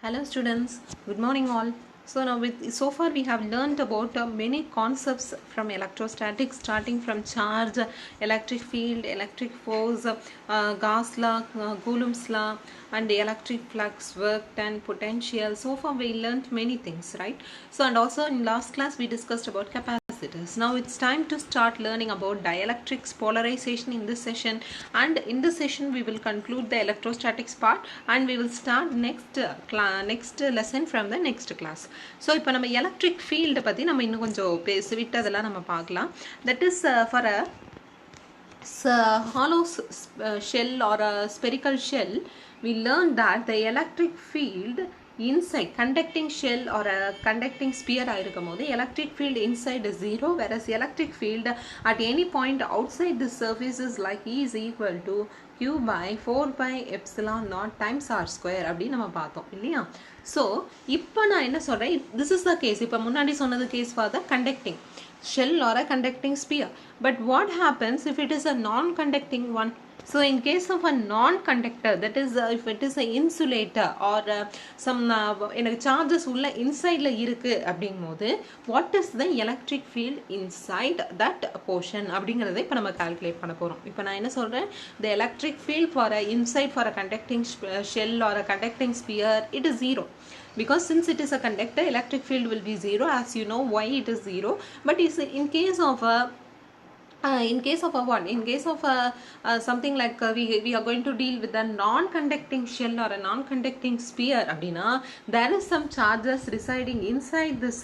Hello students, good morning all. So far we have learned about many concepts from electrostatics, starting from charge, electric field, electric force, Gauss law, Coulomb's law, and the electric flux, work and potential. So far we learned many things, right? And also in last class we discussed about capacitors. Now it's time to start learning about dielectrics, polarization in this session, and in this session we will conclude the electrostatics part and we will start next lesson from the next class. So இப்போ நம்ம electric field பத்தி நம்ம இன்னும் கொஞ்சம் பேசிவிட்டு அதெல்லாம் நம்ம பார்க்கலாம். That is for a hollow shell or a spherical shell, we learned that the electric field inside conducting shell or a conducting sphere ஆயிருக்கும்போது electric field inside is zero, whereas electric field at any point outside the surface is like E is equal to Q by 4 pi epsilon naught times R square அப்படி நம்ம பார்த்தோம் இல்லையா. So இப்போ நான் என்ன சொல்கிறேன், this is the case. இப்போ முன்னாடி சொன்னது case for the conducting shell or a conducting sphere. But what happens if it is a non-conducting one? So in case of a non-conductor, that is if it is a insulator or some எனக்கு charges உள்ள insideல இருக்கு அப்படிங்கும்போது what is the electric field inside that portion அப்படிங்கிறதை இப்போ நம்ம calculate பண்ண போகிறோம். இப்போ நான் என்ன சொல்கிறேன், the electric field for a inside for a conducting shell or a conducting sphere, it is zero. Because since it is a conductor, electric field will be zero. As you know why it is zero. But in case of a something like we are going to deal with a non-conducting shell or a non-conducting sphere abdina, there is some charges residing inside this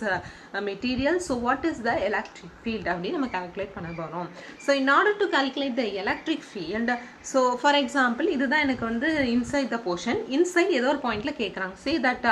material. So what is the electric field abdi nama calculate panna porom. So in order to calculate the electric field, so for example idudha enakku vandu inside the portion, inside edho or point la kekranga, say that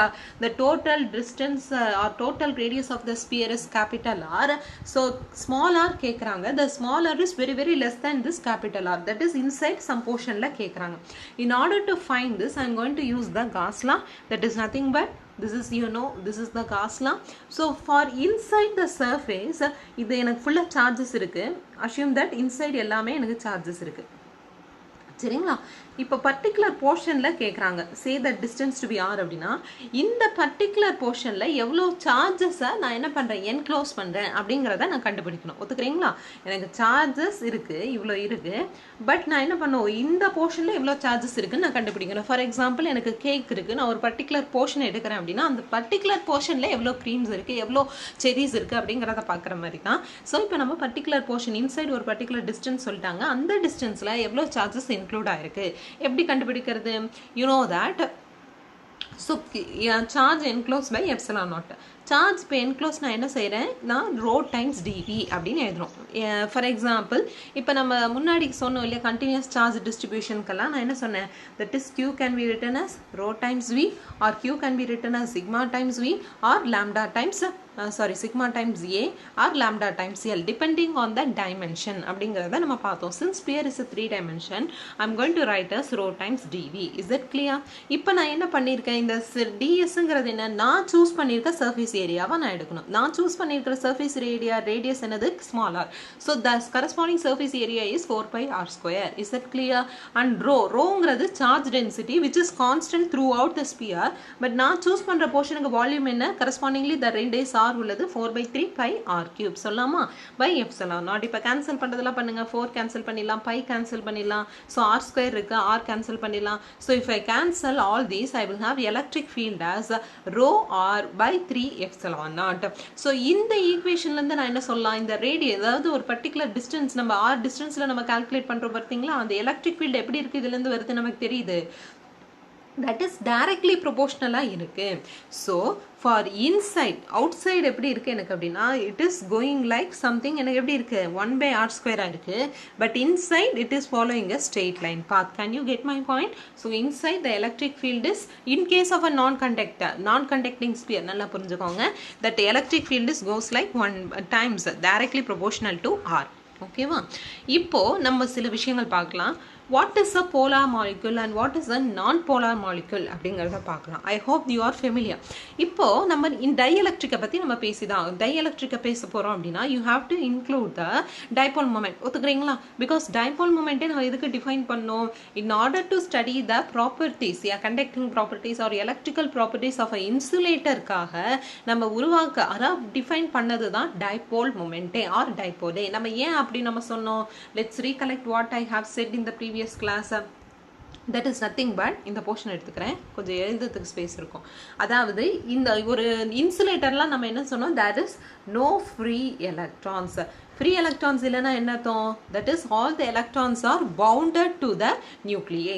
the total distance or total radius of the sphere is capital R. So small r kekranga, the small r is very less than this capital R, that is inside some portion la kekranga. In order to find this, I am going to use the Gauss law, that is nothing but this is, you know, this is the Gauss law. So for inside the surface இது எனக்கு full charges இருக்கு, assume that inside எல்லாமே எனக்கு charges இருக்கு சரிங்களா. இப்போ particular போர்ஷனில் கேட்குறாங்க, say the distance to be r அப்படின்னா இந்த பர்டிகுலர் போர்ஷனில் எவ்வளோ சார்ஜஸை நான் என்ன பண்ணுறேன், என்க்ளோஸ் பண்ணுறேன் அப்படிங்கிறத நான் கண்டுபிடிக்கணும். ஒத்துக்கிறீங்களா? எனக்கு சார்ஜஸ் இருக்குது, இவ்வளோ இருக்குது, பட் நான் என்ன பண்ணுவோம், இந்த போர்ஷனில் எவ்வளோ சார்ஜஸ் இருக்குன்னு நான் கண்டுபிடிக்கணும். ஃபார் எக்ஸாம்பிள் எனக்கு கேக் இருக்குது, நான் ஒரு பர்டிகுலர் போர்ஷன் எடுக்கிறேன் அப்படின்னா அந்த பர்டிகுலர் போர்ஷனில் எவ்வளோ க்ரீம்ஸ் இருக்குது, எவ்வளோ செரிஸ் இருக்குது அப்படிங்கிறத பார்க்குற மாதிரி தான். ஸோ இப்போ நம்ம பர்டிகுலர் போர்ஷன் இன்சைட் ஒரு பர்டிகுலர் டிஸ்டன்ஸ் சொல்லிட்டாங்க, அந்த டிஸ்டன்ஸில் எவ்வளோ சார்ஜஸ் இன்க்ளூட் ஆயிருக்கு எப்படி கண்டுபிடிக்கிறது, you know that. So charge enclosed by epsilon naught. Charge இப்போ என்க்ளோஸ் நான் என்ன செய்கிறேன், நான் ரோ டைம்ஸ் டிவி அப்படின்னு எழுதுறோம். ஃபார் எக்ஸாம்பிள் இப்போ நம்ம முன்னாடி சொன்னோம் இல்லையா, கண்டினியூஸ் சார்ஜ் டிஸ்ட்ரிபியூஷனுக்கெல்லாம் நான் என்ன சொன்னேன், that is Q can be written as rho times V or Q can be written as sigma times V or lambda times sigma times A or lambda times L depending on the dimension அப்படிங்கிறத நம்ம பார்த்தோம். Since sphere is a 3 dimension, I'm going to write as rho times dV. Is that clear? இப்போ நான் என்ன பண்ணியிருக்கேன், இந்த dsங்கிறது என்ன, நான் சூஸ் பண்ணியிருக்க சர்ஃபேஸ் ஏரியாவை நான் எடுக்கணும். நான் சூஸ் பண்ணியிருக்கிற சர்ஃபேஸ் ஏரியா ரேடியஸ் என்னது, small r. So the corresponding surface area is 4 pi r square. Is that clear? And ரோங்கிறது charge density which is constant throughout the sphere. But நான் சூஸ் பண்ணுற போர்ஷனுக்கு வால்யூம் என்ன, correspondingly the radius r உள்ளது 4/3 pi r cube சொல்லாமா by epsilon naught. இப்போ cancel பண்ணுறதெல்லாம் பண்ணுங்க, 4 கேன்சல் பண்ணிடலாம், pi கேன்சல் பண்ணிடலாம், ஸோ r ஸ்கொயர் இருக்கு, r கேன்சல் பண்ணிடலாம். So if I cancel all these I will have electric field as rho r by 3 epsilon naught. ஸோ இந்த ஈக்குவேஷன்லேருந்து நான் என்ன சொல்லலாம், இந்த ரேடியஸ் அதாவது ஒரு பர்டிகுலர் டிஸ்டன்ஸ் நம்ம r டிஸ்டன்ஸில் நம்ம கால்குலேட் பண்ணுறோம் பார்த்தீங்களா, அந்த எலக்ட்ரிக் ஃபீல்டு எப்படி இருக்குது இதுலேருந்து வருது நமக்கு தெரியுது, that is directly proportional இருக்கு. So for inside outside எப்படி இருக்கு எனக்கு அப்படின்னா, it is going like something எனக்கு எப்படி இருக்கு 1 by r square இருக்கு, but inside it is following a straight line path. Can you get my point? So inside the electric field is, in case of a non-conducting sphere நல்லா புரிஞ்சுக்கோங்க, that the electric field is goes like 1 times directly proportional to r. ஓகேவா? இப்போ நம்ம சில விஷயங்கள் பார்க்கலாம். What is a polar molecule and what is a நான் polar molecule அப்படிங்கிறத பார்க்கலாம். I hope you are familiar. இப்போ நம்ம டைஎலக்ட்ரிக்கை பற்றி நம்ம பேசிதான் டைஎலக்ட்ரிக்கை பேச போகிறோம் அப்படின்னா you have to include the dipole moment. ஒத்துக்கிறீங்களா? பிகாஸ் டைபோல் மொமெண்ட்டே நம்ம எதுக்கு டிஃபைன் பண்ணோம்? In order to study the properties conducting properties or electrical properties of a இன்சுலேட்டருக்காக நம்ம டிஃபைன் பண்ணது தான் டைபோல் மொமெண்ட்டே ஆர் டைபோலே. நம்ம ஏன் அப்படி நம்ம சொன்னோம்? Let's recollect what I have said in the previous class. That is nothing but இந்த போர்ஷன் எடுத்துக்கிறேன், கொஞ்சம் எழுதுறதுக்கு ஸ்பேஸ் இருக்கும். அதாவது இந்த ஒரு இன்சுலேட்டர்லாம் நம்ம என்ன சொன்னோம்? That is no free electrons. Free electrons இல்லைன்னா என்ன அர்த்தம்? That is all the electrons are bounded to the nuclei.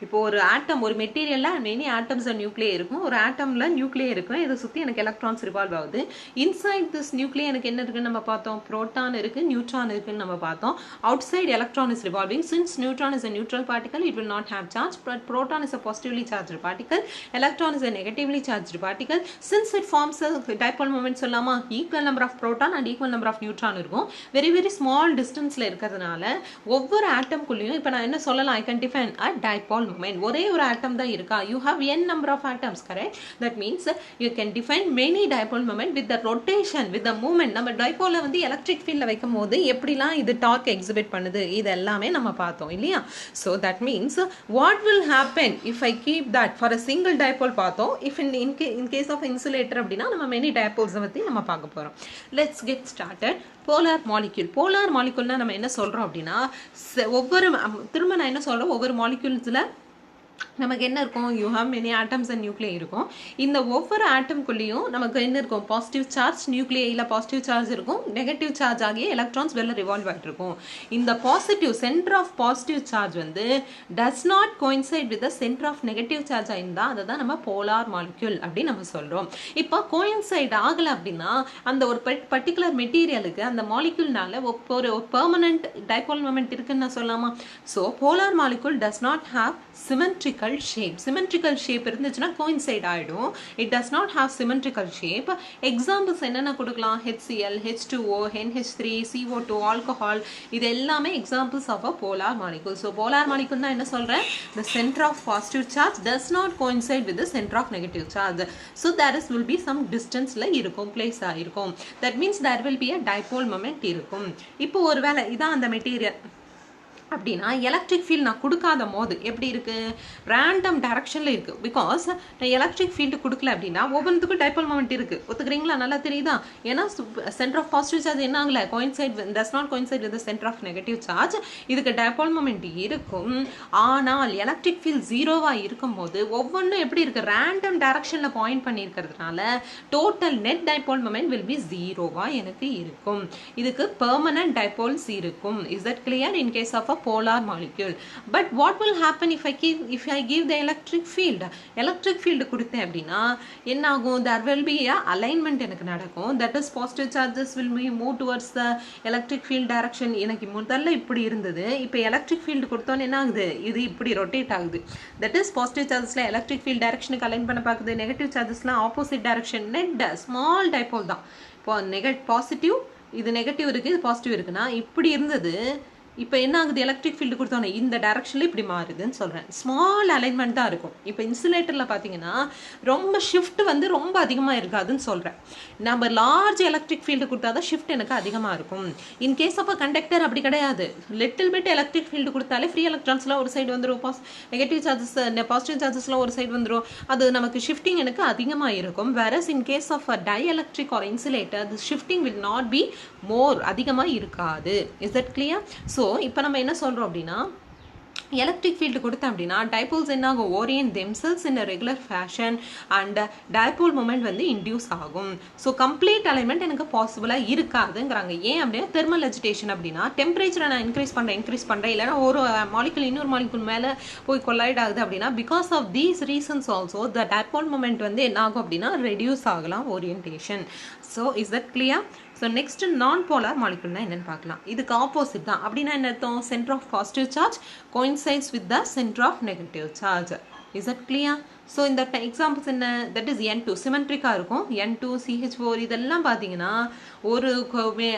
இப்போ ஒரு ஆட்டம், ஒரு மெட்டீரியலில் மெனி ஆட்டம்ஸ் அண்ட் நியூக்ளியே இருக்கும். ஒரு ஆட்டமில் நியூக்ளியே இருக்கும், இதை சுற்றி எனக்கு எலக்ட்ரான்ஸ் ரிவால்வ் ஆகுது. இன்சைட் திஸ் நியூக்ளியே எனக்கு என்ன இருக்குன்னு நம்ம பார்த்தோம்? புரோட்டான் இருக்குது, நியூட்ரான் இருக்குன்னு நம்ம பார்த்தோம். Outside electron is revolving. Since neutron is a neutral particle, it will not have charge, but proton is a positively charged particle, electron is a negatively charged particle. Since it forms a dipole moment சொல்லலாமா? equal number of proton and equal number of neutron இருக்கும். very very small distanceல இருக்கிறதுனால ஒவ்வொரு ஆட்டம்குள்ளேயும் இப்போ நான் என்ன சொல்லலாம்? I can define a dipole moment. ஒரே ஒரு ஆட்டம் தான் இருக்கா? you have n number of atoms, correct? that means you can define many dipole moment with the rotation, with the movement. நம்ம டைபோலை வந்து எலக்ட்ரிக் ஃபீல்ட்ல வைக்கும் போது எப்படிலாம் இது டார்க் எக்ஸிபிட் பண்ணுது, இது எல்லாமே நம்ம பார்த்தோம் இல்லையா? so that means what will happen if I keep that for a single dipole பார்த்தோம். if in case of insulator அப்படின்னா நம்ம many dipoles பற்றி நம்ம பார்க்க போகிறோம். let's get started. Polar molecule. Polar மாலிக்யூல்னா நம்ம என்ன சொல்கிறோம் அப்படின்னா, திரும்ப நான் என்ன சொல்கிறோம், ஒவ்வொரு மாலிக்யூல்ஸில் நமக்கு என்ன இருக்கும்? You have many atoms and nuclei இருக்கும். இந்த ஒவ்வொரு ஆட்டம்குள்ளேயும் நமக்கு என்ன இருக்கும்? பாசிட்டிவ் சார்ஜ் நியூக்ளியில் பாசிட்டிவ் சார்ஜ் இருக்கும், நெகட்டிவ் சார்ஜ் ஆகிய எலக்ட்ரான்ஸ் வெளில ரிவால்வ் ஆகிட்டு இருக்கும். இந்த positive centre of positive charge வந்து does not coincide with the centre of negative charge ஆயிருந்தால் அதை தான் நம்ம போலார் மாலிக்யூல் அப்படின்னு நம்ம சொல்கிறோம். இப்போ கோயின்சைட் ஆகலை அப்படின்னா அந்த ஒரு பர்டிகுலர் மெட்டீரியலுக்கு அந்த மாலிக்யூல்னால ஒரு பெர்மனன்ட் டைபோல் மொமெண்ட் இருக்குன்னு நான் சொல்லலாமா? So polar molecule does not have symmetrical shape. symmetrical shape இருந்துச்சுன்னா coincide ஆயிடும். it does not have symmetrical shape. examples என்னென்ன கொடுக்கலாம்? HCl, H2O, NH3, CO2, alcohol, இது எல்லாமே examples of a polar molecule. so polar molecule நான் என்ன சொல்றேன்? the center of positive charge does not coincide with the center of negative charge. so there will be some distance ல இருக்கும், place ஆயிருக்கும். that means there will be a dipole moment இருக்கும். இப்போ ஒருவேளை இதான் அந்த மெட்டீரியல் அப்படின்னா எலக்ட்ரிக் ஃபீல்டு நான் கொடுக்காத போது எப்படி இருக்குது? ரேண்டம் டைரக்ஷனில் இருக்குது. பிகாஸ் நான் எலக்ட்ரிக் ஃபீல்டு கொடுக்கல அப்படின்னா ஒவ்வொன்றுக்கும் டைபோல் மொமெண்ட் இருக்குது. ஒத்துக்கிறீங்களா? நல்லா தெரியுதா? ஏன்னா சென்டர் ஆஃப் பாசிட்டிவ் சார்ஜ் என்ன ஆகலை? Coincide does not coincide with centre of negative charge. இதுக்கு டைபோல் மொமெண்ட் இருக்கும். ஆனால் எலக்ட்ரிக் ஃபீல்டு ஜீரோவாக இருக்கும்போது ஒவ்வொன்றும் எப்படி இருக்குது? ரேண்டம் டைரக்ஷனில் பாயிண்ட் பண்ணியிருக்கிறதுனால total net dipole moment will be ஜீரோவாக எனக்கு இருக்கும். இதுக்கு பெர்மனன்ட் டைபோல்ஸ் இருக்கும். Is that clear? In case of polar molecule. but what will happen if I give the electric field? electric field கொடுத்தேன் அப்படின்னா என்ன ஆகும்? there will be a alignment எனக்கு நடக்கும். that is positive charges will be move towards the electric field direction. எனக்கு முதல்ல இப்படி இருந்தது, இப்போ electric field கொடுத்தோன்னு என்ன ஆகுது? இது இப்படி ரொட்டேட் ஆகுது. that is positive chargesல electric field directionக்கு அலைன் பண்ண பார்க்குது, நெகட்டிவ் சார்ஜஸ்லாம் opposite direction. Net small dipole தான். இப்போ பாசிட்டிவ், இது நெகட்டிவ் இருக்குது, இது பாசிட்டிவ் இருக்குன்னா இப்படி இருந்தது, இப்போ என்ன ஆகுது? எலக்ட்ரிக் ஃபீல்டு கொடுத்தோன்னே இந்த டைரக்ஷனில் இப்படி மாறுதுன்னு சொல்கிறேன். ஸ்மால் அலைன்மெண்ட் தான் இருக்கும். இப்போ இன்சுலேட்டரில் பார்த்தீங்கன்னா ரொம்ப ஷிஃப்ட் வந்து ரொம்ப அதிகமாக இருக்காதுன்னு சொல்கிறேன். நம்ம லார்ஜ் எலக்ட்ரிக் ஃபீல்டு கொடுத்தா தான் ஷிஃப்ட் எனக்கு அதிகமாக இருக்கும். In case of a conductor அப்படி கிடையாது. லிட்டில் பிட் எலக்ட்ரிக் ஃபீல்டு கொடுத்தாலே ஃப்ரீ எலக்ட்ரான்ஸ்லாம் ஒரு சைடு வந்துடும், நெகட்டிவ் சார்ஜஸ் பாசிட்டிவ் சார்ஜஸ்லாம் ஒரு சைடு வந்துடும். அது நமக்கு ஷிஃப்டிங் எனக்கு அதிகமாக இருக்கும். Whereas in case of a dielectric or insulator the shifting will not be more, அதிகமாக இருக்காது. Is that clear? ஸோ இப்போ நம்ம என்ன சொல்கிறோம் அப்படின்னா, எலக்ட்ரிக் ஃபீல்டு கொடுத்தேன் அப்படின்னா டைபோல்ஸ் என்ன ஆகும்? Orient themselves in regular fashion and dipole moment வந்து இன்டியூஸ் ஆகும். ஸோ கம்ப்ளீட் அலைன்மெண்ட் எனக்கு பாசிபிளாக இருக்காதுங்கிறாங்க. ஏன் அப்படின்னா தெர்மல் அஜிடேஷன் அப்படின்னா டெம்பரேச்சரை நான் இன்க்ரீஸ் பண்ணுறேன் இல்லைன்னா ஒரு மாலிகுல் இன்னொரு மாலிகுல் மேலே போய் கொலைட் ஆகுது அப்படின்னா because of these reasons also the dipole moment வந்து என்ன ஆகும் அப்படின்னா ரெடியூஸ் ஆகலாம் orientation. So is that clear? So next நான் போலார் மாலிகுல்னா என்னன்னு பார்க்கலாம். இதுக்கு ஆப்போசிட் தான். அப்படின்னா என்ன அர்த்தம்? Centre of positive charge coincides with the center of negative charge. Is that clear? So இந்த எக்ஸாம்பிள்ஸ் என்ன, தட் இஸ் N2 சிமெட்ரிக்காக இருக்கும். N2 CH4 இதெல்லாம் பார்த்தீங்கன்னா ஒரு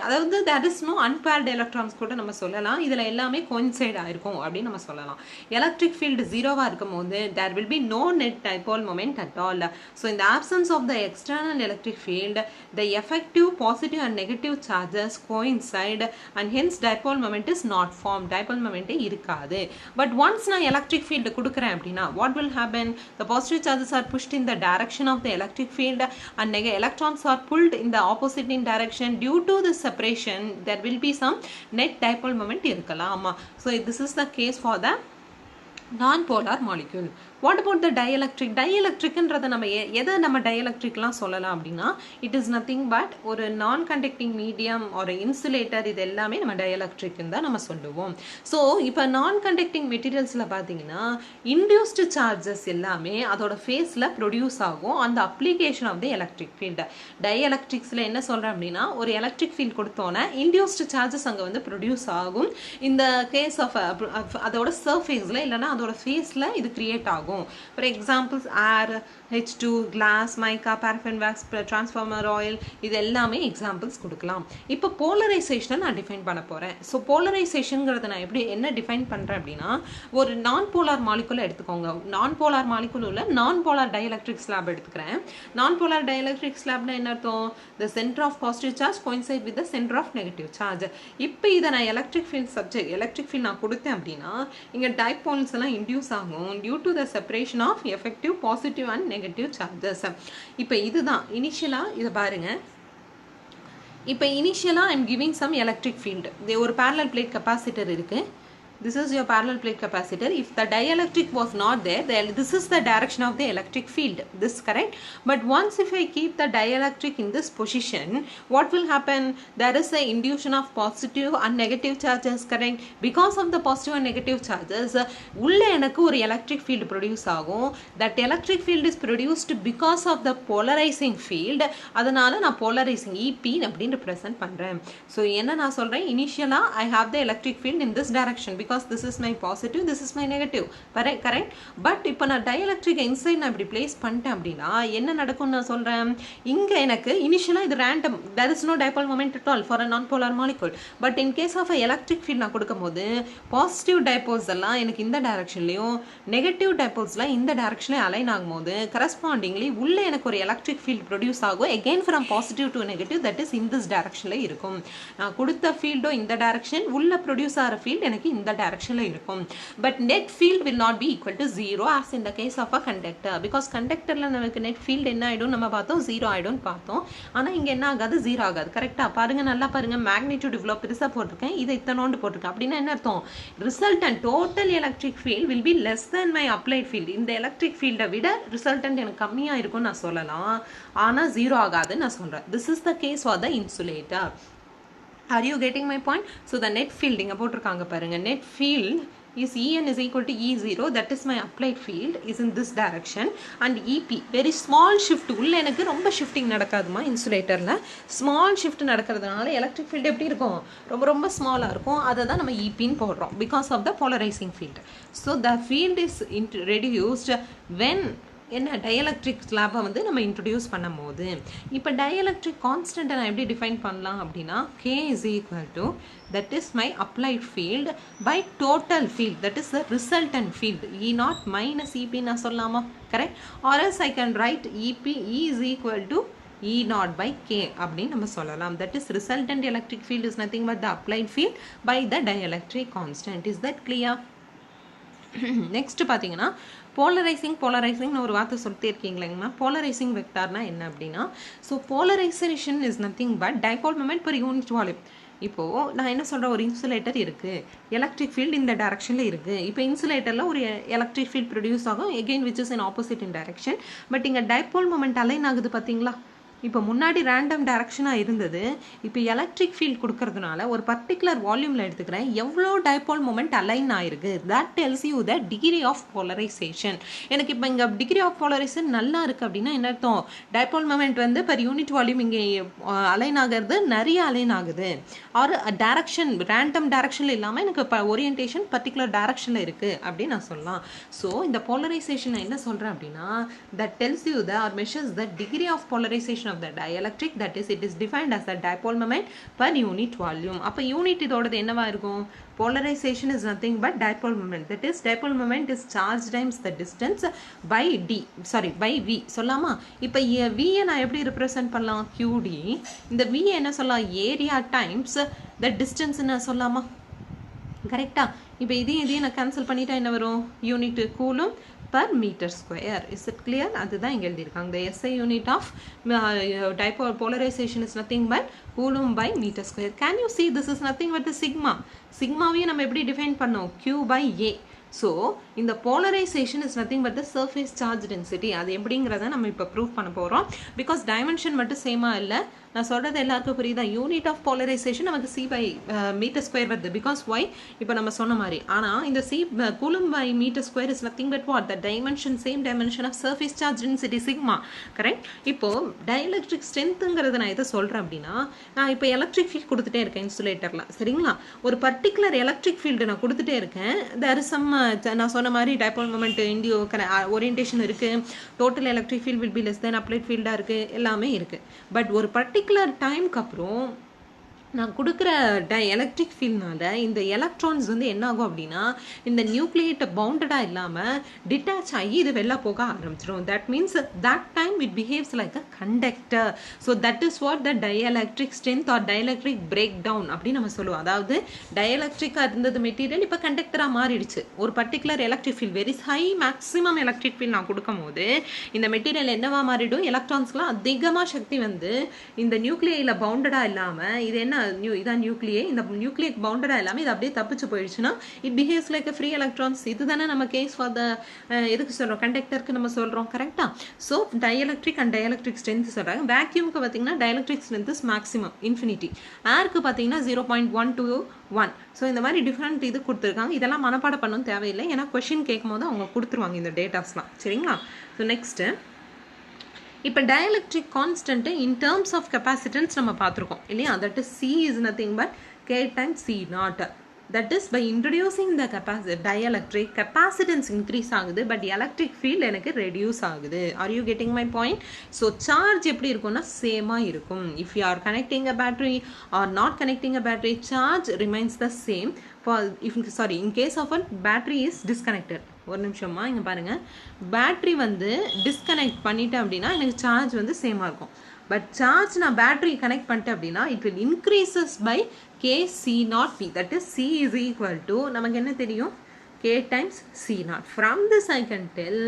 அதாவது there is no unpaired electrons கூட நம்ம சொல்லலாம். இதில் எல்லாமே கோயின்சைட் ஆயிருக்கும் அப்படின்னு நம்ம சொல்லலாம். எலக்ட்ரிக் ஃபீல்டு ஜீரோவாக இருக்கும் போது there will be no net dipole moment at all. So இந்த absence of the external electric field the effective positive and negative charges coincide and hence dipole moment is not form. Dipole மொமெண்ட்டே இருக்காது. But once நான் electric field கொடுக்குறேன் அப்படின்னா what will happen, the positive charges are pushed in the direction of the electric field and electrons are pulled in the opposite in direction. Due to this separation there will be some net dipole moment irkalam. So this is the case for the non-polar molecule. What about the dielectric? Dielectric என்றத நம்ம எதை நம்ம dielectricலாம் சொல்லலாம் அப்படின்னா it is nothing but ஒரு நான் conducting medium ஒரு insulator, இது எல்லாமே நம்ம dielectric தான் நம்ம சொல்லுவோம். ஸோ இப்போ நான் கண்டக்டிங் மெட்டீரியல்ஸில் பார்த்தீங்கன்னா இன்டியூஸ்டு சார்ஜஸ் எல்லாமே அதோட ஃபேஸில் ப்ரொடியூஸ் ஆகும் அந்த application of the electric field. டயஎலக்ட்ரிக்ஸில் என்ன சொல்கிறேன் அப்படின்னா ஒரு எலக்ட்ரிக் ஃபீல்டு கொடுத்தோன்னே இன்டியூஸ்டு சார்ஜஸ் அங்கே வந்து ப்ரொடியூஸ் ஆகும். இந்த கேஸ் ஆஃப் அதோட சர்ஃபேஸில் இல்லைன்னா அதோட ஃபேஸில் இது கிரியேட் ஆகும். For examples air, H2, glass, mica, paraffin wax, transformer oil, இது எல்லாமே எக்ஸாம்பிள்ஸ் கொடுக்கலாம். இப்போ போலரைசேஷனை நான் டிஃபைன் பண்ண போகிறேன். ஸோ போலரைசேஷனுங்கிறத நான் எப்படி என்ன டிஃபைன் பண்ணுறேன் அப்படின்னா ஒரு நான் போலார் மாலிகுலை எடுத்துக்கோங்க. நான் போலார் மாலிகுல் உள்ள நான் போலார் டயஎலக்ட்ரிக் ஸ்லாப் எடுத்துக்கிறேன். நான் போலார் டயஎலக்ட்ரிக் ஸ்லாப்னா என்ன அர்த்தம், the centre of positive charge coincide with the centre of negative charge. இப்போ இதை நான் electric field subject electric field நான் கொடுத்தேன் அப்படின்னா இங்கே டைபோல்ஸ் எல்லாம் இன்டியூஸ் ஆகும் due to the separation of effective positive and negative charges. இப்போ இதுதான் இனிஷியலா இத பாருங்க. இப்போ இனிஷியலா I am giving some electric field. ஒரு parallel plate capacitor இருக்கு. This is your parallel plate capacitor. If the dielectric was not there, this is the direction of the electric field. This is correct. But once if I keep the dielectric in this position, what will happen? There is a induction of positive and negative charges, correct? Because of the positive and negative charges, உள்ள எனக்கு ஒரு electric field produce ஆகும். That electric field is produced because of the polarizing field. அதனால நான் polarizing EP அப்படின்னு represent பண்றேன். So என்ன நான் சொல்றேன், initially I have the electric field in this direction because this is my positive, this is my negative, correct? But இப்போ நான் dielectric inside நான் இப்படி place பண்ணிட்டேன் அப்படின்னா என்ன நடக்கும் நான் சொல்றேன், இங்க எனக்கு initially இது random, there is no dipole moment at all for a non-polar molecule. But in case of a electric field நான் கொடுக்கும்போது positive dipoles எல்லாம் எனக்கு இந்த directionலயும் negative dipoles எல்லாம் இந்த directionலயும் align ஆகும்போது correspondingly உள்ள எனக்கு ஒரு electric field produce ஆகும் again from positive to negative, that is in this directionல இருக்கும். நான் கொடுத்த field இந்த direction, உள்ள produce ஆகிற field எனக்கு இந்த directionல இருக்கும். But net field will not be equal to 0 as in the case of a conductor, because conductorல நமக்கு net field என்ன ஆயிடும் நம்ம பார்த்தோம் 0 ஆயிடும் பார்த்தோம். ஆனா இங்க என்ன ஆகாது 0 ஆகாது. கரெக்ட்டா பாருங்க, நல்லா பாருங்க, மேக்னிட்யூட் இவ்ளோ பெருசா போட்டுருக்கேன், இதை இத்தனோண்டு போட்டுருக்கேன். அப்படின்னா என்ன அர்த்தம், resultant total electric field will be less than my applied field. இந்த electric field விட resultant எனக்கு கம்மியா இருக்கும் நான் சொல்லலாம், ஆனா 0 ஆகாது நான் சொல்றேன். This is the case for the insulator. Are you getting my point? So the net field இங்க போட்டுருக்காங்க பாருங்க, net field is En is equal to E0, that is my applied field is in this direction, and EP very small shift, உள்ள எனக்கு ரொம்ப shifting நடக்காதுமா இன்சுலேட்டர்ல, small shift நடக்கிறதுனால electric field எப்படி இருக்கும், ரொம்ப ரொம்ப ஸ்மாலா இருக்கும். அதை தான் நம்ம EP ன்னு போடுறோம் because of the polarizing field. So the field is reduced when என்ன டயஎலக்ட்ரிக் ஸ்லாப்பை வந்து நம்ம இன்ட்ரடியூஸ் பண்ணும் போது. இப்போ டயஎலக்ட்ரிக் கான்ஸ்டன்ட்டை நான் எப்படி டிஃபைன் பண்ணலாம் அப்படின்னா K is equal to that is my applied field by total field, that is the resultant field, E0 minus EP நான் சொல்லலாமா, correct? or else I can write EP E is equal to E0 by K அப்படின்னு நம்ம சொல்லலாம். That is resultant electric field is nothing but the applied field by the dielectric constant. Is that clear? Next பார்த்தீங்கன்னா போலரைசிங்னு ஒரு வார்த்தை சொல்லிட்டே இருக்கீங்களேங்கம்மா. Polarising வெக்டார்னா என்ன அப்படின்னா, so polarisation is nothing but dipole moment per unit volume. இப்போது நான் என்ன சொல்கிறேன், ஒரு இன்சுலேட்டர் இருக்குது, எலக்ட்ரிக் ஃபீல்டு இந்த டைரக்ஷனில் இருக்குது. இப்போ இன்சுலேட்டரில் ஒரு எலக்ட்ரிக் ஃபீல்ட் ப்ரொடியூஸ் ஆகும் again which is in opposite in direction. But இங்கே டைபோல் மொமெண்ட் அலைன் ஆகுது பார்த்தீங்களா, இப்போ முன்னாடி ரேண்டம் டைரக்ஷனாக இருந்தது, இப்போ எலக்ட்ரிக் ஃபீல்ட் கொடுக்கறதுனால ஒரு பர்டிகுலர் வால்யூமில் எடுத்துக்கிறேன் எவ்வளோ டைபோல் மொமெண்ட் அலைன் ஆயிருக்கு. That tells you the degree of polarisation. எனக்கு இப்போ இங்கே டிகிரி ஆஃப் போலரைசேஷன் நல்லா இருக்குது அப்படின்னா என்ன அர்த்தம்? டைபோல் மொமெண்ட் வந்து பர் யூனிட் வால்யூம் இங்கே அலைன் ஆகிறது நிறைய அலைன் ஆகுது. ஆர் டைரக்ஷன் ரேண்டம் டைரக்ஷனில் இல்லாமல் எனக்கு இப்போ ஓரியன்டேஷன் பர்டிகுலர் டைரக்ஷனில் இருக்குது அப்படின்னு நான் சொல்லலாம். ஸோ இந்த போலரைசேஷன் நான் என்ன சொல்கிறேன் அப்படின்னா, that tells you the or measures the degree of polarisation of the dielectric, that is it is defined as the dipole moment per unit volume. அப்ப யூனிட் இதோடது என்னவா இருக்கும்? polarization is nothing but dipole moment. That is dipole moment is charge times the distance by by v சொல்லாமா? இப்ப v நான் எப்படி represent பண்ணலாம்? qd. இந்த v என்ன சொல்லலாம்? ஏரியா டைம்ஸ் the distance நான் சொல்லாமா? கரெக்டா? இப்போ இதையும் நான் கேன்சல் பண்ணிட்டா என்ன வரும்? Unit coulomb per meter square. Is it clear? அதுதான் இங்க எழுதியிருக்காங்க. The SI unit of dipole polarization is nothing but coulomb by meter square. Can you see this is nothing but the sigma? சிக்மாவையும் நம்ம எப்படி define பண்ணோம்? Q by A. So இந்த polarisation is nothing but the surface charge density. அது எப்படிங்கிறத நம்ம இப்போ prove பண்ண போகிறோம். பிகாஸ் டைமென்ஷன் மட்டும் சேமாக இல்லை, நான் சொல்கிறது எல்லாருக்கும் புரியுதா? யூனிட் ஆஃப் போலரைசேஷன் நமக்கு சி பை மீட்டர் ஸ்கொயர் வருது. பிகாஸ் ஒய் இப்போ நம்ம சொன்ன மாதிரி. ஆனால் இந்த coulomb by metre square is nothing but what? The dimension same dimension of surface charge density sigma. Correct? இப்போது டைஎலக்ட்ரிக் ஸ்ட்ரென்த்துங்கிறது நான் எதை சொல்கிறேன் அப்படின்னா, நான் இப்போ எலக்ட்ரிக் ஃபீல்ட் கொடுத்துட்டே இருக்கேன் இன்சுலேட்டரில், சரிங்களா? ஒரு பர்டிகுலர் எலக்ட்ரிக் ஃபீல்டு நான் கொடுத்துட்டே இருக்கேன். தேர் இஸ் சம் நான் சொன்ன மாதிரி டைபோல் மொமெண்ட் இண்டியோ ஓரியன்டேஷன் இருக்குது, total electric field will be less than applied ஃபீல்டாக இருக்குது, எல்லாமே இருக்குது. பட் ஒரு பர்டிகுலர் டைமுக்கு அப்புறம் நான் கொடுக்குற எலக்ட்ரிக் ஃபீல்ட்னால இந்த எலக்ட்ரான்ஸ் வந்து என்ன ஆகும் அப்படின்னா, இந்த நியூக்ளியேட்டை பவுண்டடாக இல்லாமல் டிட்டாச் ஆகி இது வெளில போக ஆரம்பிச்சிடும். That means that time it behaves like a conductor. So that is what the dielectric strength or dielectric breakdown அப்படின்னு நம்ம சொல்லுவோம். அதாவது டயஎலக்ட்ரிக்காக இருந்தது மெட்டீரியல் இப்போ கண்டக்டராக மாறிடுச்சு. ஒரு particular electric field very high maximum electric field நான் கொடுக்கும் போது இந்த மெட்டீரியல் என்னவா மாறிடும்? எலக்ட்ரான்ஸ்லாம் அதிகமாக சக்தி வந்து இந்த நியூக்ளியில் பவுண்டடாக இல்லாமல் இது என்ன இதான் நியூக்ளியே, இந்த நியூக்ளியக் பவுண்டடா எல்லாமே இது அப்படியே தப்பிச்சு போயிடுச்சுன்னா it behaves like a free electrons. இதுதானே நம்ம கேஸ் ஃபார் த எதுக்கு சொல்கிறோம்? கண்டக்டருக்கு நம்ம சொல்கிறோம். கரெக்டா? ஸோ டயஎலக்ட்ரிக் அண்ட் டயஎலக்ட்ரிக் ஸ்ட்ரென்த் சொல்கிறாங்க. வேக்யூமுக்கு பார்த்தீங்கன்னா டயஎலக்ட்ரிக் ஸ்ட்ரென்த் இஸ் மேக்ஸிமம் இன்ஃபினிட்டி. ஏருக்கு பார்த்தீங்கன்னா 0.121. ஸோ இந்த மாதிரி டிஃப்ரெண்ட் இது கொடுத்துருக்காங்க. இதெல்லாம் மனப்பாடம் பண்ணணும் தேவையில்லை, ஏன்னா கொஷின் கேட்கும் போது அவங்க கொடுத்துருவாங்க இந்த டேட்டாஸ்லாம், சரிங்களா? ஸோ நெக்ஸ்ட்டு இப்போ dielectric constant in terms of capacitance நம்ம பார்த்துருக்கோம் இல்லையா? That is C is nothing but K times C naught. That is by introducing the dielectric capacitance increase ஆகுது, பட் எலக்ட்ரிக் ஃபீல்ட் எனக்கு ரெடியூஸ் ஆகுது. Are you getting my point? So charge எப்படி இருக்கும்னா சேமாக இருக்கும். If you are connecting a battery or not connecting a battery, charge remains the same. in case of a battery is disconnected. ஒரு நிமிஷமா இங்கே பாருங்கள், பேட்ரி வந்து டிஸ்கனெக்ட் பண்ணிட்டேன் அப்படின்னா எனக்கு சார்ஜ் வந்து சேமாக இருக்கும். பட் சார்ஜ் நான் பேட்டரி கனெக்ட் பண்ணிட்டேன் அப்படின்னா it will increases by kC0p. That is C is equal to நமக்கு என்ன தெரியும்? K times C0. From this I can tell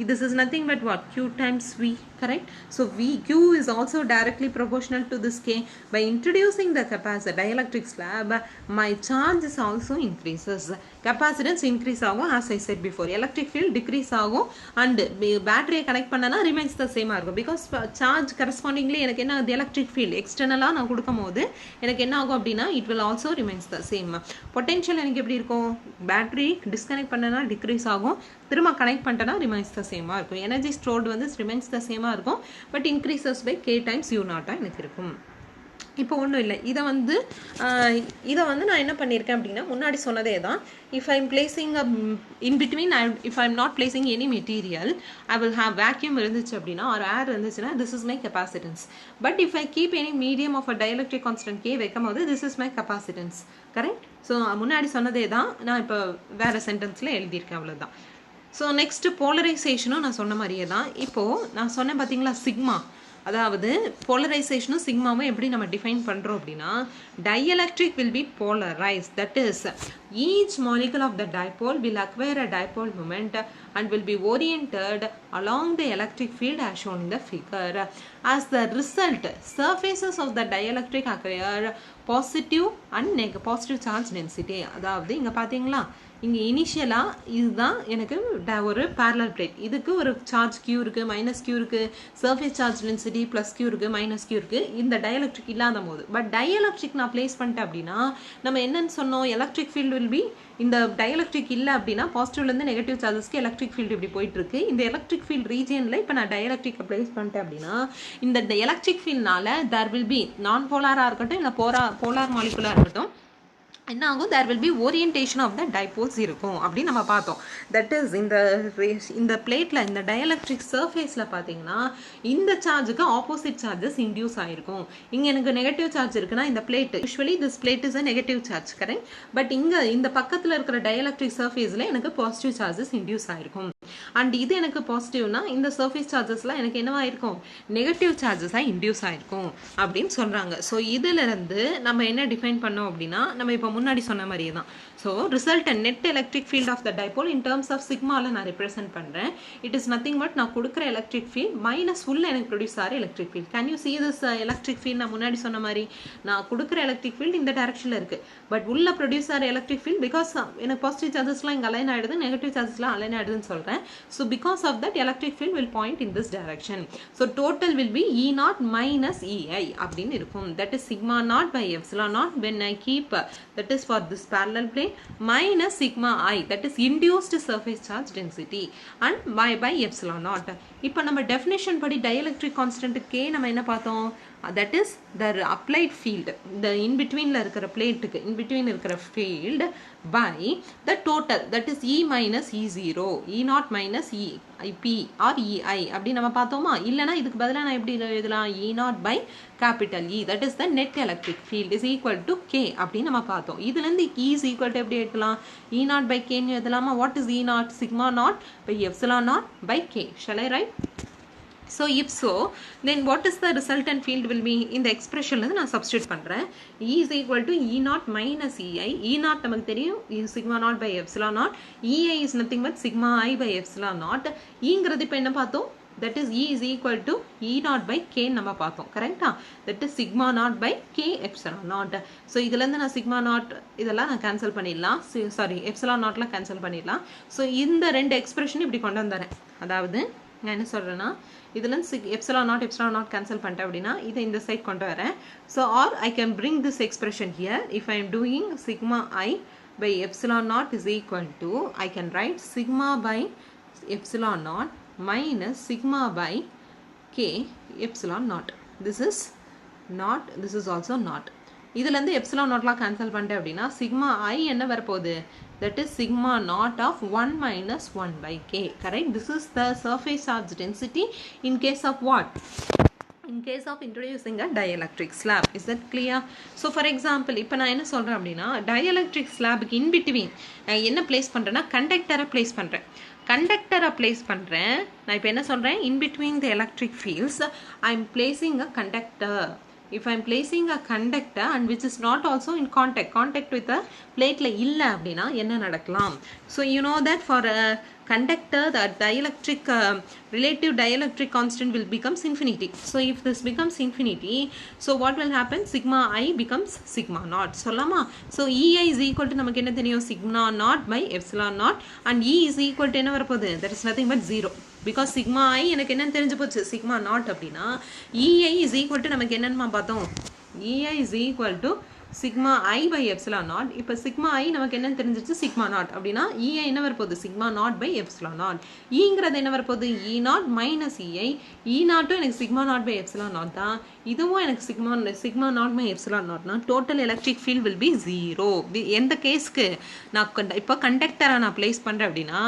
this is nothing but what? Q times V, correct? So Q is also directly proportional to this K. By introducing the capacitor dielectric slab, my charge is also increases. Capacitance increase ஆகும், as I said before. Electric field decrease ஆகும் and battery connect பண்ணனா remains the same ஆகும். Because charge correspondingly எனக்கு என்ன the electric field external நான் கொடுக்கும் போது எனக்கு என்ன ஆகும் அப்படின்னா it will also remains the same. Potential எனக்கு எப்படி இருக்கும்? Battery டிஸ்கனெக்ட் பண்ணனா டிக்ரீஸ் ஆகும், திரும்ப கனெக்ட் பண்ணிட்டனா ரிமைன்ஸ் த சேமாக இருக்கும். எனர்ஜி ஸ்டோர்டு வந்து ரிமைன்ஸ் த சேமாக இருக்கும், but increases by K times U நாட்டாக எனக்கு இருக்கும். இப்போ ஒன்றும் இல்லை, இதை வந்து நான் என்ன பண்ணியிருக்கேன் அப்படின்னா முன்னாடி சொன்னதே தான். If I am placing in between if I am not placing any material, I will have vacuum இருந்துச்சு அப்படின்னா ஒரு ஏர் இருந்துச்சுன்னா this is my capacitance. But if I keep any medium of a dielectric constant K வைக்கும் போது this is my capacitance. Correct? So முன்னாடி சொன்னதே தான், நான் இப்போ வேறு சென்டென்ஸில் எழுதியிருக்கேன், அவ்வளோதான். ஸோ நெக்ஸ்ட்டு போலரைசேஷனும் நான் சொன்ன மாதிரியே தான். இப்போது நான் சொன்னேன் பார்த்தீங்களா சிக்மா, அதாவது போலரைசேஷனும் சிக்மாவும் எப்படி நம்ம டிஃபைன் பண்ணுறோம் அப்படின்னா, dielectric will be polarized. That is, each molecule of the dipole will acquire a dipole moment and will be oriented along the electric field as shown in the figure. As the result, surfaces of the dielectric acquire positive and positive charge density. அதாவது இங்க பாத்தீங்களா, இங்க இனிஷியலா இதுதான் எனக்கு ஒரு parallel plate. இதுக்கு ஒரு சார்ஜ் Q இருக்கு, மைனஸ் Q இருக்கு, surface charge density plus Q இருக்கு, மைனஸ் Q இருக்கு. இந்த டயலெக்ட்ரிக் இல்லாத போது, பட் டயலெக்ட்ரிக் நான் பிளேஸ் பண்ணிட்டேன் அப்படின்னா நம்ம என்னன்னு சொன்னோம், எலக்ட்ரிக் ஃபீல்டு வில் பி, இந்த டயலெக்ட்ரிக் இல்லை அப்படின்னா பாசிட்டிவ்லேருந்து நெகட்டிவ் சார்ஜஸ்க்கு எலக்ட்ரிக் ஃபீல்டு இப்படி போயிட்டு இருக்கு. இந்த எலக்ட்ரிக் ஃபீல்டு ரீஜியனில் இப்போ நான் டயலெக்ட்ரிக்கை பிளேஸ் பண்ணிட்டேன் அப்படின்னா இந்த எலக்ட்ரிக் ஃபீல்ட்னால தேர் வில் பி நான் போலாராக இருக்கட்டும் இல்லை போலார் மாலிகுலாக இருக்கட்டும் என்ன ஆகும், there will be orientation of the dipoles இருக்கும் அப்படின்னு நம்ம பார்த்தோம். தட் இஸ் இந்த பிளேட்டில் இந்த டயலெக்ட்ரிக் சர்ஃபேஸில் பார்த்தீங்கன்னா இந்த சார்ஜுக்கு ஆப்போசிட் சார்ஜஸ் இன்டியூஸ் ஆகிருக்கும். இங்கே எனக்கு நெகட்டிவ் சார்ஜ் இருக்குன்னா இந்த plate usually this plate is a negative charge, correct. But இங்கே இந்த பக்கத்தில் இருக்கிற டயலெக்ட்ரிக் சர்ஃபேஸில் எனக்கு பாசிட்டிவ் சார்ஜஸ் இன்டியூஸ் ஆகிருக்கும். அண்ட் இது எனக்கு பாசிட்டிவ்னா இந்த சர்ஃபேஸ் சார்ஜஸ்லாம் எனக்கு என்னவா இருக்கும், நெகட்டிவ் சார்ஜஸாக இன்டியூஸ் ஆகிருக்கும் அப்படின்னு சொல்கிறாங்க. ஸோ இதிலிருந்து நம்ம என்ன டிஃபைன் பண்ணோம் அப்படின்னா நம்ம இப்போ முன்னாடி சொன்ன மாதிரியே தான். So resultant net electric field of the dipole in terms of சிக்மாவில் நான் ரெப்ரசென்ட் பண்ணுறேன். இட் இஸ் நத்திங் பட் நான் கொடுக்குற எலக்ட்ரிக் ஃபீல்ட் மைனஸ் உள்ள எனக்கு ப்ரொடியூஸ் ஆகிற electric field. Can you see this electric field? நான் முன்னாடி சொன்ன மாதிரி நான் கொடுக்குற எலக்ட்ரிக் ஃபீல்ட் இந்த டைரக்ஷனில் இருக்குது, பட் உள்ள ப்ரொடியூஸ் ஆகிற எலக்ட்ரிக் ஃபீல்ட் பிகாஸ் எனக்கு பாசிட்டிவ் சார்ஜஸ்லாம் இங்கே அலைன் ஆகிடுது, நெகட்டிவ் சார்ஜஸ்லாம் அலைன் ஆகிடுதுன்னு சொல்கிறேன். So because of that electric field will point in this direction. So total will be E naught minus EI அப்படின்னு இருக்கும். That is sigma naught by epsilon naught when I keep that is for this parallel plane minus sigma I, that is induced surface charge density, and by epsilon naught. இப்போ நம்ம definition படி dielectric constant K நம்ம என்ன பார்த்தோம், that is the applied field, the in between இருக்கிற பிளேட்டுக்கு in between இருக்கிற field by the total, that is E minus E0, E naught minus EP or EI அப்படி நம்ம பார்த்தோமா. இல்லைனா இதுக்கு பதிலாக நான் எப்படி எழுதலாம், E naught by capital E, that is the net electric field is equal to K அப்படின்னு நம்ம பார்த்தோம். இதுலேருந்து E is equal to எப்படி எழுதலாம், E naught by K ன்னு எழுதலாமா. what is E naught, sigma naught by epsilon naught by K, shall I write? So if so, then what is the resultant field will be in the expression நான் substitute பண்றேன். E is equal to E naught minus EI. E naught நமக்கு தெரியும் sigma naught by epsilon naught. EI is nothing but sigma I by epsilon naught. Eங்கிறது இப்போ என்ன பார்த்தோம், that is E is equal to E naught by K நம்ம பார்த்தோம், கரெக்டா. that is sigma naught by K epsilon naught. so இதுலேருந்து நான் sigma naught இதெல்லாம் நான் கேன்சல் பண்ணிடலாம், சாரி epsilon naughtலாம் கேன்சல் பண்ணிடலாம். so இந்த ரெண்டு எக்ஸ்பிரஷன் இப்படி கொண்டு வந்துறேன். அதாவது நான் என்ன சொல்றேன்னா இதுல epsilon naught cancel பண்ணிட்டேன் அப்படின்னா இதை இந்த சைட் கொண்டு வரேன். so or I can bring this expression here. if I am doing sigma I by epsilon naught is equal to, I can write sigma by epsilon naught minus sigma by K epsilon naught. this is not, this is also not. இதுலேருந்து epsilon naughtலாம் cancel பண்ணிட்டேன் அப்படின்னா sigma I என்ன வரப்போகுது, that is sigma naught of 1 minus 1 by K, correct. this is the surface charge density in case of what, in case of introducing a dielectric slab. is that clear? so for example இப்போ நான் என்ன சொல்கிறேன் அப்படின்னா dielectric slabக்கு in between என்ன place பண்ணுறேன்னா கண்டக்டரை place பண்ணுறேன். கண்டக்டரை பிளேஸ் பண்ணுறேன். நான் இப்போ என்ன சொல்கிறேன், in between the electric fields I am placing a conductor. if I am placing a conductor and which is not also in contact with the plate la illa அப்படினா என்ன நடக்கலாம். so you know that for a conductor the dielectric relative dielectric constant will becomes infinity. so if this becomes infinity, so what will happen, sigma I becomes sigma naught சொல்லலாமா. so EI is equal to நமக்கு என்ன தெரியும், sigma naught by epsilon naught, and E is equal to என்ன வரப்போகுது, that is nothing but 0, because sigma I எனக்கு என்ன தெரிஞ்சு போச்சு, sigma naught அப்படின்னா EI is equal to நமக்கு என்னன்னு பார்த்தோம், EI is equal to sigma I by epsilon naught. இப்போ sigma I நமக்கு என்ன தெரிஞ்சிருச்சு, sigma naught அப்படின்னா EI என்ன வரப்போகுது, sigma naught by epsilon naught. Eங்கிறது என்ன வரப்போகுது, E naught minus EI. E naught எனக்கு sigma naught by epsilon naught தான், இதுவும் எனக்கு sigma naught by epsilon naught தான். total electric field will be 0. எந்த கேஸ்க்கு நான் இப்போ கண்டக்டரை நான் பிளேஸ் பண்ணுறேன் அப்படின்னா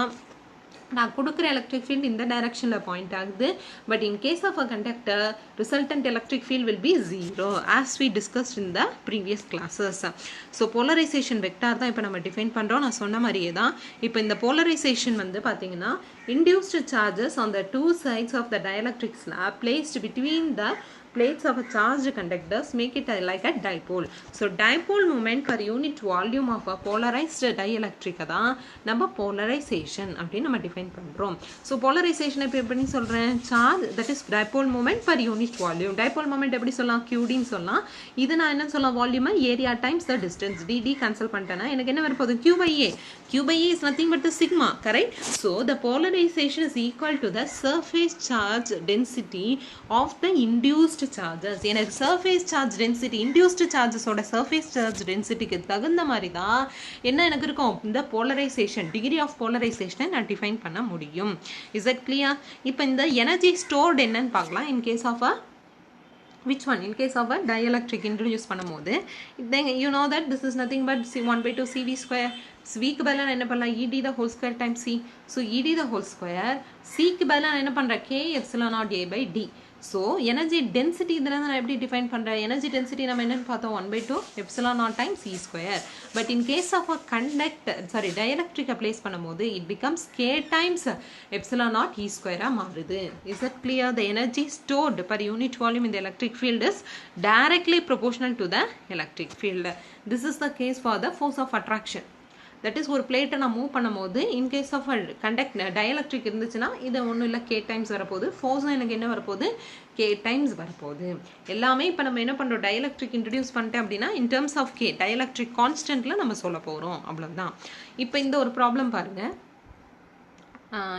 நான் கொடுக்குற எலக்ட்ரிக் ஃபீல்ட் இந்த டைரக்ஷனில் பாயிண்ட் ஆகுது, but in case of a conductor resultant electric field will be 0 as we discussed in the previous classes. So polarisation vector தான் இப்போ நம்ம டிஃபைன் பண்ணுறோம். நான் சொன்ன மாதிரியே தான் இப்போ இந்த போலரைசேஷன் வந்து பார்த்தீங்கன்னா induced charges on the two sides of the dielectric slab placed between the plates of a charged conductors make it like a dipole. so dipole moment per unit volume of a polarized dielectric தான் நம்ம polarization அப்படி நம்ம define define பண்ணுறோம். So polarisation இப்போ எப்படி சொல்கிறேன், charge that is dipole moment per unit volume. Dipole moment எப்படி சொல்லலாம், QDன்னு சொல்லலாம். இது நான் என்ன சொல்லலாம், வால்யூமை area times the distance, d cancel பண்ணிட்டேன்னா எனக்கு என்ன வரப்போகுது, Q/A. Q/A is nothing but the sigma, correct? So the polarization is equal to the surface charge density of the induced charges. எனக்கு surface charge density, induced charges ஓட surface charge densityக்கு தகுந்த மாதிரி தான் என்ன எனக்கு இருக்கும், இந்த polarization, degree of polarization நான் define பண்ண முடியும். Is that clear? இப்போ இந்த energy stored என்னன்னு பார்க்கலாம். In case of a which one, in case of a dielectric introduce பண்ணும்போது, then you know that this is nothing but 1/2 CV square. V க்கு பதிலா என்ன பண்ணலாம், ED the whole square times C. So ED the whole square, C க்கு பதிலா என்ன பண்றேன், K epsilon naught A by D. So energy density இதெல்லாம் நான் எப்படி டிஃபைன் பண்றேன், energy density நம்ம என்னன்னு பார்த்தோம், 1/2 epsilon naught times E square. But in case of a dielectric place பண்ணும்போது it becomes K times epsilon naught E square மாறுது. Is that clear? The energy stored per unit volume in the electric field is directly proportional to the electric field. This is the case for the force of attraction. That is ஒரு பிளேட்டை நான் move பண்ணும்போது in case of dielectric இருந்துச்சுன்னா இது ஒன்றும் இல்லை, K times வரப்போகுது. ஃபோர்ஸும் எனக்கு என்ன வரப்போகுது, K டைம்ஸ் வரப்போகுது. எல்லாமே இப்போ நம்ம என்ன பண்ணுறோம், டயலக்ட்ரிக் இன்ட்ரடியூஸ் பண்ணிட்டேன் அப்படின்னா in terms of K, dielectric கான்ஸ்டன்ட்டில் நம்ம சொல்ல போகிறோம், அவ்வளோதான். இப்போ இந்த ஒரு ப்ராப்ளம் பாருங்கள்.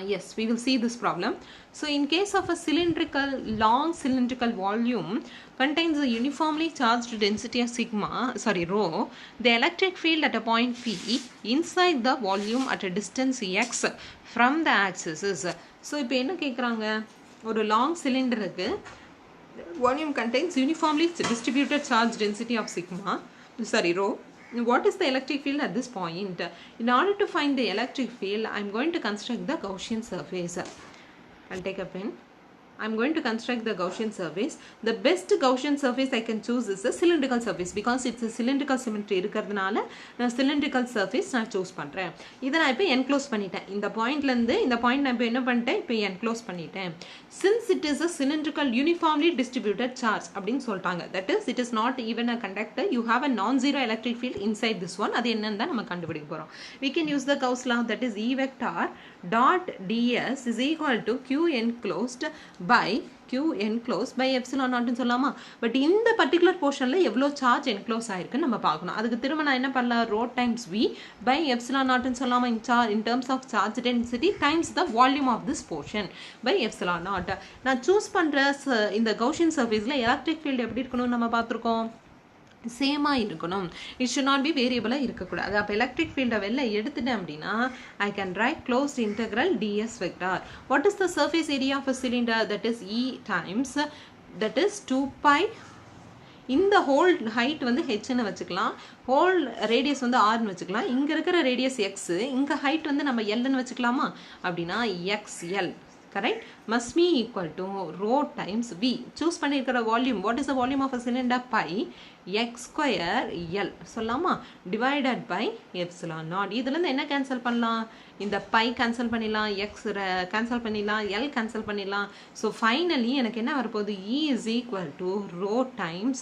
Yes, we will see this problem. So in case of a long cylindrical volume contains a uniformly charged density of rho, the electric field at a point P inside the volume at a distance x from the axis is. So இப்போ என்ன கேட்குறாங்க, ஒரு long cylinder இருக்கு, volume contains uniformly distributed charge density of rho. What is the electric field at this point? In order to find the electric field, I am going to construct the Gaussian surface. I'll take a pen. I'm going to construct the Gaussian surface. The best Gaussian surface I can choose is a cylindrical surface because it's a cylindrical symmetry இருக்கிறதுனால நான் cylindrical surface நான் choose பண்ணுறேன். இதை நான் இப்போ enclose பண்ணிட்டேன். இந்த பாயிண்ட்லேருந்து இந்த பாயிண்ட் நான் இப்போ என்ன பண்ணிட்டேன், இப்போ enclose பண்ணிட்டேன். Since it is a cylindrical uniformly distributed charge அப்படின்னு சொல்லிட்டாங்க, that is it is not even a conductor, you have a non-zero electric field inside this one. அது என்னன்னு தான் நம்ம கண்டுபிடிக்க போகிறோம். We can use the Gauss law, that is E vector dot ds is equal to Q enclosed by Q enclosed by epsilon naught னு சொல்லலாமா. But இந்த particular போர்ஷனில் எவ்வளோ சார்ஜ் என்க்ளோஸ் ஆயிருக்குன்னு நம்ம பார்க்கணும். அதுக்கு திரும்ப நான் என்ன பண்ணலாம், rho times V by epsilon naught னு சொல்லலாமா, in terms of charge density times the volume of this portion by epsilon naught. நான் சூஸ் பண்ணுற இந்த கௌஷியன் சர்ஃபேஸில் எலக்ட்ரிக் ஃபீல்டு எப்படி இருக்கணும்னு நம்ம பார்த்துருக்கோம், சேமாக இருக்கணும். இட் ஷுட் நாட் பி வேரியபிளாக இருக்கக்கூடாது. அப்போ எலக்ட்ரிக் ஃபீல்டை வெளில எடுத்துட்டேன் அப்படின்னா I can write closed integral ds vector. What is the surface area of a cylinder, that is E times that is 2π. இந்த ஹோல் ஹைட் வந்து ஹெச்ன்னு வச்சுக்கலாம், ஹோல் ரேடியஸ் வந்து ஆர்னு வச்சுக்கலாம். இங்கே இருக்கிற ரேடியஸ் எக்ஸு, இங்கே ஹைட் வந்து நம்ம எல்னு வச்சுக்கலாமா, அப்படின்னா XL correct must be equal to rho times V. Choose பண்ணிருக்கிற volume, what is the volume of a cylinder, pi x square L சொல்லலாமா, divided by epsilon naught. இதுலேருந்து என்ன கேன்சல் பண்ணலாம், இந்த pi கேன்சல் பண்ணிடலாம், x கேன்சல் பண்ணிடலாம், L cancel பண்ணிடலாம். So finally எனக்கு என்ன வரப்போகுது, E is equal to rho times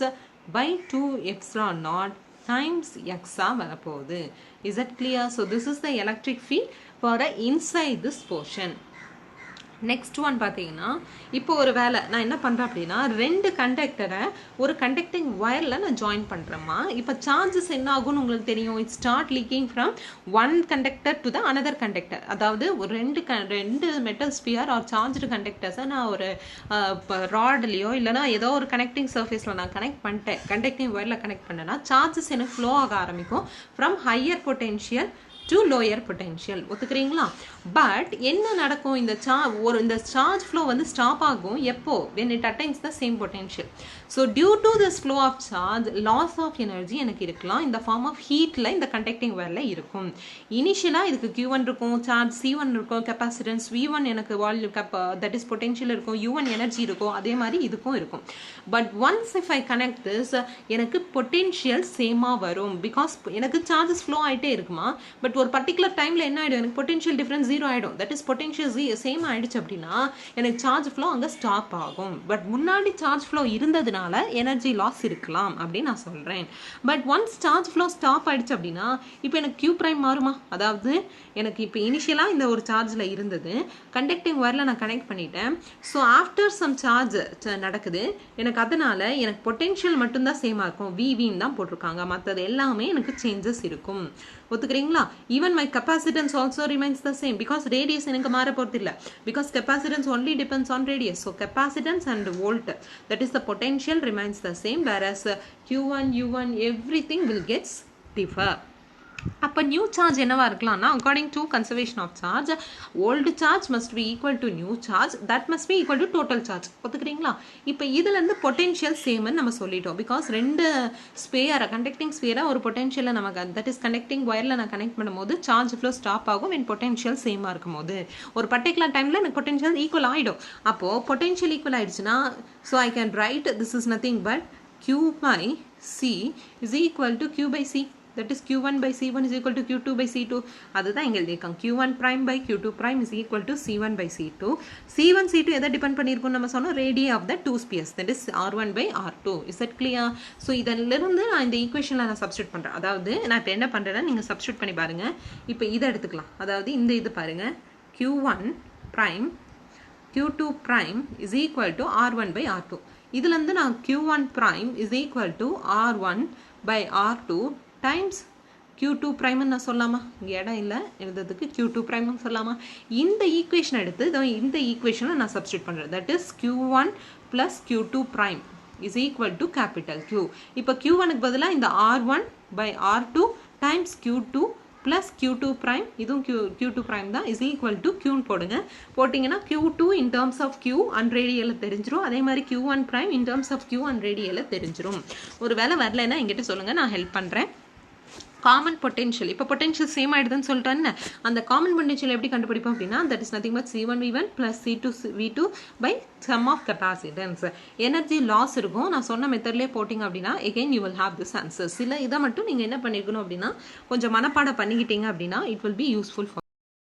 by 2 epsilon naught times x வரப்போகுது. Is that clear? So this is the electric field for inside this portion. Next one பார்த்தீங்கன்னா, இப்போ ஒரு வேலை நான் என்ன பண்ணுறேன் அப்படின்னா, ரெண்டு கண்டக்டரை ஒரு கண்டக்டிங் ஒயரில் நான் ஜாயின் பண்ணுறேம்மா. இப்போ சார்ஜஸ் என்ன ஆகும்னு உங்களுக்கு தெரியும், it start leaking from one conductor to the another conductor. அதாவது ஒரு ரெண்டு மெட்டல் ஸ்பியர் ஆர் சார்ஜ்டு கண்டக்டர்ஸை நான் ஒரு ராட்லேயோ இல்லைனா ஏதோ ஒரு கனெக்டிங் சர்ஃபேஸில் நான் கனெக்ட் பண்ணிட்டேன், கண்டக்டிங் ஒயரில் கனெக்ட் பண்ணேன்னா சார்ஜஸ் எனக்கு ஃப்ளோ ஆக ஆரம்பிக்கும் from higher potential to lower potential. ஒத்துக்கிறீங்களா? பட் என்ன நடக்கும், இந்த சார்ஜ் ஃப்ளோ வந்து ஸ்டாப் ஆகும் எப்போ, when it attains the same potential. So due to this flow of charge, loss of energy எனக்கு இருக்கலாம் இந்த ஃபார்ம் ஆஃப் ஹீட்டில் இந்த கண்டக்டிங் ஒயரில் இருக்கும். இனிஷியலாக இதுக்கு Q1 இருக்கும், சார்ஜ் C1 இருக்கும், கெப்பாசிட்டன்ஸ் V1 எனக்கு வால்யூம் தட் இஸ் பொட்டென்ஷியல் இருக்கும், U1 எனர்ஜி இருக்கும், அதே மாதிரி இதுக்கும் இருக்கும். But once if I connect this எனக்கு பொட்டென்ஷியல் சேமாக வரும், பிகாஸ் எனக்கு சார்ஜஸ் ஃப்ளோ ஆகிட்டே இருக்குமா. பட் ஒரு பர்டிகுலர் டைமில் என்ன ஆகிடும், எனக்கு பொட்டென்ஷியல் டிஃப்ரென்ஸ் 0 ஆகிடும். தட் இஸ் பொட்டென்ஷியல் சேம் ஆகிடுச்சு அப்படின்னா எனக்கு சார்ஜ் ஃப்ளோ அங்கே ஸ்டாப் ஆகும். பட் முன்னாடி சார்ஜ் ஃப்ளோ இருந்ததுனால எனர்ஜி லாஸ் இருக்கலாம் அப்படின்னு நான் சொல்கிறேன். But once charge flow stop ஆகிடுச்சு அப்படின்னா இப்போ எனக்கு கியூ ப்ரைம் மாறுமா? அதாவது எனக்கு இப்போ இனிஷியலாக இந்த ஒரு சார்ஜில் இருந்தது, கண்டக்டிங் ஒயரில் நான் கனெக்ட் பண்ணிட்டேன். ஸோ ஆஃப்டர் சம் சார்ஜ் நடக்குது எனக்கு, அதனால் எனக்கு பொட்டென்ஷியல் மட்டும்தான் சேமாக இருக்கும், விவின்னு தான் போட்டிருக்காங்க, மற்றது எல்லாமே எனக்கு சேஞ்சஸ் இருக்கும். ஒத்துக்கிறீங்களா? Even my capacitance also remains the same because radius எனக்கு மாற போகிறது இல்லை. Because capacitance only depends on radius. So capacitance and volt, that is the potential remains the same, whereas Q1, U1 everything will gets differ. அப்போ new charge என்னவா இருக்கலாம்னா, according to conservation of charge, old charge must be equal to new charge, that must be equal to total charge. ஒத்துக்கிறீங்களா? இப்போ இதுலேருந்து potential சேம்னு நம்ம சொல்லிட்டோம். Because ரெண்டு ஸ்பேயரை, conducting ஸ்பேயரை ஒரு பொட்டென்ஷியலை நமக்கு, தட் இஸ் கண்டக்டிங் ஒயரில் நான் கனெக்ட் பண்ணும்போது சார்ஜ் ஃப்ளோ ஸ்டாப் ஆகும் என் பொட்டென்ஷியல் சேமாக இருக்கும் போது. ஒரு பர்டிகுலர் டைமில் எனக்கு பொட்டென்ஷியல் ஈக்குவல் ஆகிடும். அப்போது பொட்டென்ஷியல் ஈக்குவல் ஆகிடுச்சுன்னா, so I can write this is nothing but Q by C is equal to Q by C. That is Q1 by C1 is equal to Q2 by C2. அதுதான் இங்கே எழுதியிருக்காங்க. Q1 prime by Q2 prime is equal to C1 by C2. C1 C2 எதை depend பண்ணியிருக்கோம் நம்ம சொன்னோம்? Radii of the two spheres, that is R1 by R2. Is that clear? So இதிலிருந்து நான் இந்த ஈக்குவேஷனில் நான் சப்ஸ்டியூட் பண்ணுறேன். அதாவது நான் இப்போ என்ன பண்ணுறேன்னா, நீங்கள் சப்ஸ்டியூட் பண்ணி பாருங்கள். இப்போ இதை எடுத்துக்கலாம். அதாவது இந்த இது பாருங்கள், Q1 prime Q2 prime is equal to R1 by R2. இதுலேருந்து நான் Q1 prime is equal to R1 by R2 times Q2 prime நான் சொல்லாமா? இங்கே இடம் இல்லை எழுதுறதுக்கு, Q2 prime சொல்லாமா? இந்த ஈக்குவேஷன் எடுத்து இந்த ஈக்குவேஷனை நான் சப்ஸ்டியூட் பண்ணுறேன். That is Q1 plus Q2 prime is equal to capital Q. இப்போ Q1க்கு பதிலாக இந்த R1 by R2 times Q2 plus Q2 prime, இதுவும் Q2 prime தான், is equal to Qன்னு போடுங்க. போட்டிங்கன்னா Q2 in terms of Q and radial தெரிஞ்சிரும். அதே மாதிரி Q1 prime in terms of Q and radial தெரிஞ்சிரும். ஒரு வேளை வரலைன்னா என்கிட்ட சொல்லுங்கள், நான் ஹெல்ப் பண்ணுறேன். காமன் பொட்டென்ஷியல், இப்போ பொட்டென்ஷியல் சேம் ஆகிடுதுன்னு சொல்லிட்டேன்னு, அந்த காமன் பொட்டென்ஷியல் எப்படி கண்டுபிடிப்போம் அப்படின்னா, that is nothing but C1 V1 plus C2 V2 by sum of capacitance. Energy loss இருக்கும். நான் சொன்ன மெத்தட்லேயே போட்டிங்க அப்படின்னா again you will have this answer. சில இதை மட்டும் நீங்கள் என்ன பண்ணிருக்கணும் அப்படின்னா, கொஞ்சம் மனப்பாடம் பண்ணிக்கிட்டீங்க அப்படின்னா it will be useful for